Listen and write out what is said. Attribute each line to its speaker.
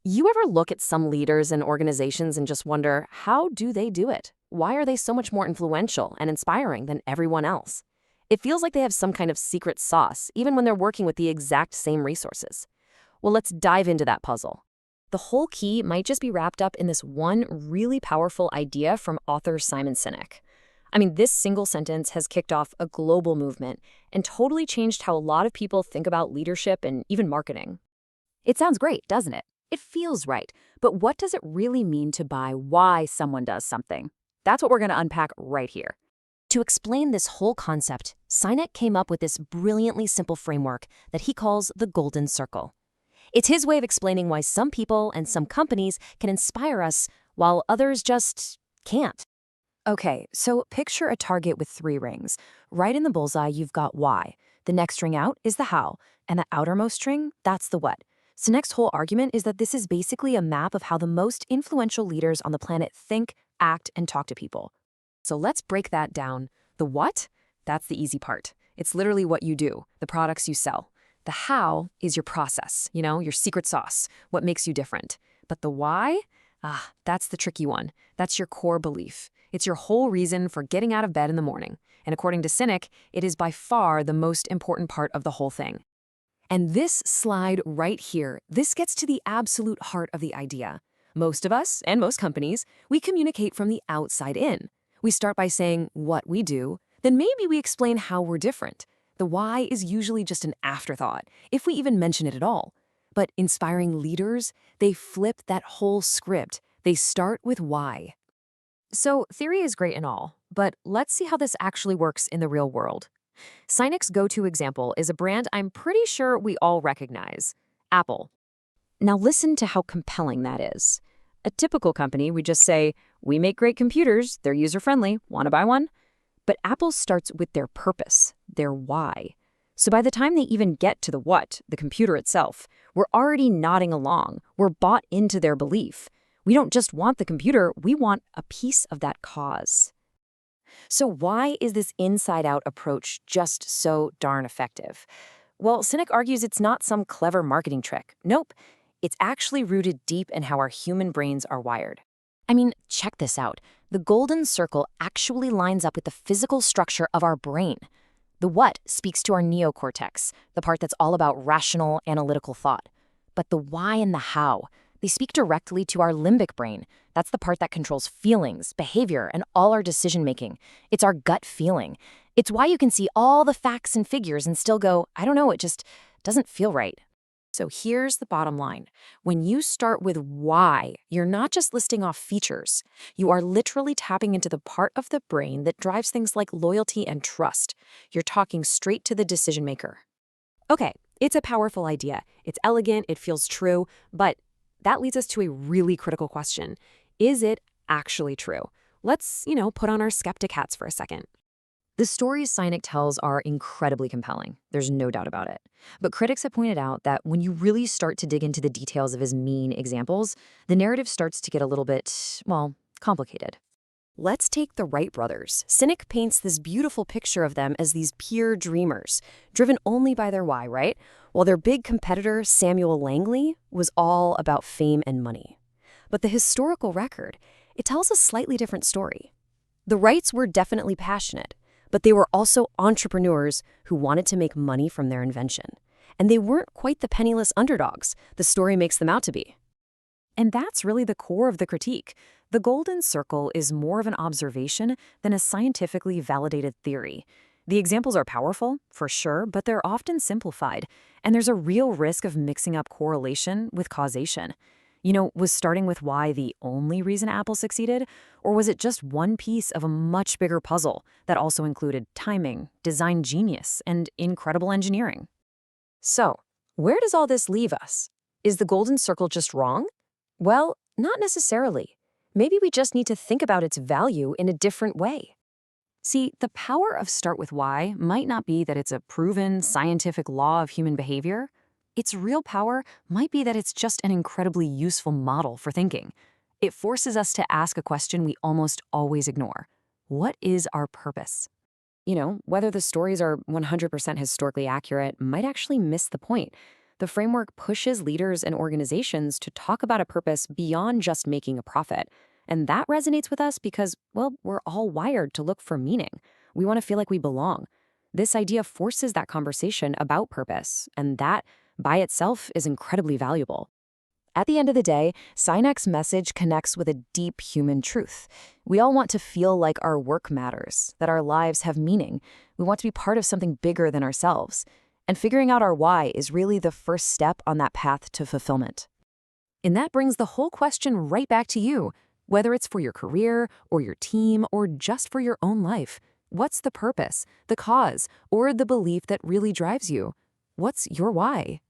Speaker 1: You ever look at some leaders and organizations and just wonder, how do they do it? Why are they so much more influential and inspiring than everyone else? It feels like they have some kind of secret sauce, even when they're working with the exact same resources. Well, let's dive into that puzzle. The whole key might just be wrapped up in this one really powerful idea from author Simon Sinek. I mean, this single sentence has kicked off a global movement and totally changed how a lot of people think about leadership and even marketing.
Speaker 2: It sounds great, doesn't it? It feels right. But what does it really mean to buy why someone does something? That's what we're going to unpack right here.
Speaker 1: To explain this whole concept, Sinek came up with this brilliantly simple framework that he calls the Golden Circle. It's his way of explaining why some people and some companies can inspire us while others just can't. Okay, so picture a target with 3 rings. Right in the bullseye, you've got why. The next ring out is the how, and the outermost ring, that's the what. Sinek's whole argument is that this is basically a map of how the most influential leaders on the planet think, act, and talk to people. So let's break that down. The what? That's the easy part. It's literally what you do, the products you sell. The how is your process, your secret sauce, what makes you different. But the why? That's the tricky one. That's your core belief. It's your whole reason for getting out of bed in the morning. And according to Sinek, it is by far the most important part of the whole thing. And this slide right here, this gets to the absolute heart of the idea. Most of us, and most companies, we communicate from the outside in. We start by saying what we do, then maybe we explain how we're different. The why is usually just an afterthought, if we even mention it at all. But inspiring leaders, they flip that whole script. They start with why. So theory is great and all, but let's see how this actually works in the real world. Sinek's go-to example is a brand I'm pretty sure we all recognize, Apple. Now listen to how compelling that is. A typical company, we just say, we make great computers, they're user-friendly, want to buy one? But Apple starts with their purpose, their why. So by the time they even get to the what, the computer itself, we're already nodding along. We're bought into their belief. We don't just want the computer, we want a piece of that cause. So why is this inside-out approach just so darn effective? Well, Sinek argues it's not some clever marketing trick. Nope. It's actually rooted deep in how our human brains are wired. I mean, check this out. The golden circle actually lines up with the physical structure of our brain. The what speaks to our neocortex, the part that's all about rational, analytical thought. But the why and the how, they speak directly to our limbic brain. That's the part that controls feelings, behavior, and all our decision-making. It's our gut feeling. It's why you can see all the facts and figures and still go, I don't know, it just doesn't feel right. So here's the bottom line. When you start with why, you're not just listing off features. You are literally tapping into the part of the brain that drives things like loyalty and trust. You're talking straight to the decision maker. Okay, it's a powerful idea. It's elegant, it feels true, but that leads us to a really critical question. Is it actually true? Let's, put on our skeptic hats for a second. The stories Sinek tells are incredibly compelling. There's no doubt about it. But critics have pointed out that when you really start to dig into the details of his mean examples, the narrative starts to get a little bit, complicated. Let's take the Wright brothers. Sinek paints this beautiful picture of them as these pure dreamers, driven only by their why, right? While their big competitor, Samuel Langley, was all about fame and money. But the historical record, it tells a slightly different story. The Wrights were definitely passionate, but they were also entrepreneurs who wanted to make money from their invention. And they weren't quite the penniless underdogs the story makes them out to be. And that's really the core of the critique. The golden circle is more of an observation than a scientifically validated theory. The examples are powerful, for sure, but they're often simplified, and there's a real risk of mixing up correlation with causation. Was starting with why the only reason Apple succeeded, or was it just one piece of a much bigger puzzle that also included timing, design genius, and incredible engineering? So, where does all this leave us? Is the golden circle just wrong? Well, not necessarily. Maybe we just need to think about its value in a different way. See, the power of start with why might not be that it's a proven scientific law of human behavior. Its real power might be that it's just an incredibly useful model for thinking. It forces us to ask a question we almost always ignore. What is our purpose? Whether the stories are 100% historically accurate might actually miss the point. The framework pushes leaders and organizations to talk about a purpose beyond just making a profit. And that resonates with us because, well, we're all wired to look for meaning. We want to feel like we belong. This idea forces that conversation about purpose, and that, by itself, is incredibly valuable. At the end of the day, Sinek's message connects with a deep human truth. We all want to feel like our work matters, that our lives have meaning. We want to be part of something bigger than ourselves. And figuring out our why is really the first step on that path to fulfillment. And that brings the whole question right back to you. Whether it's for your career, or your team, or just for your own life, what's the purpose, the cause, or the belief that really drives you? What's your why?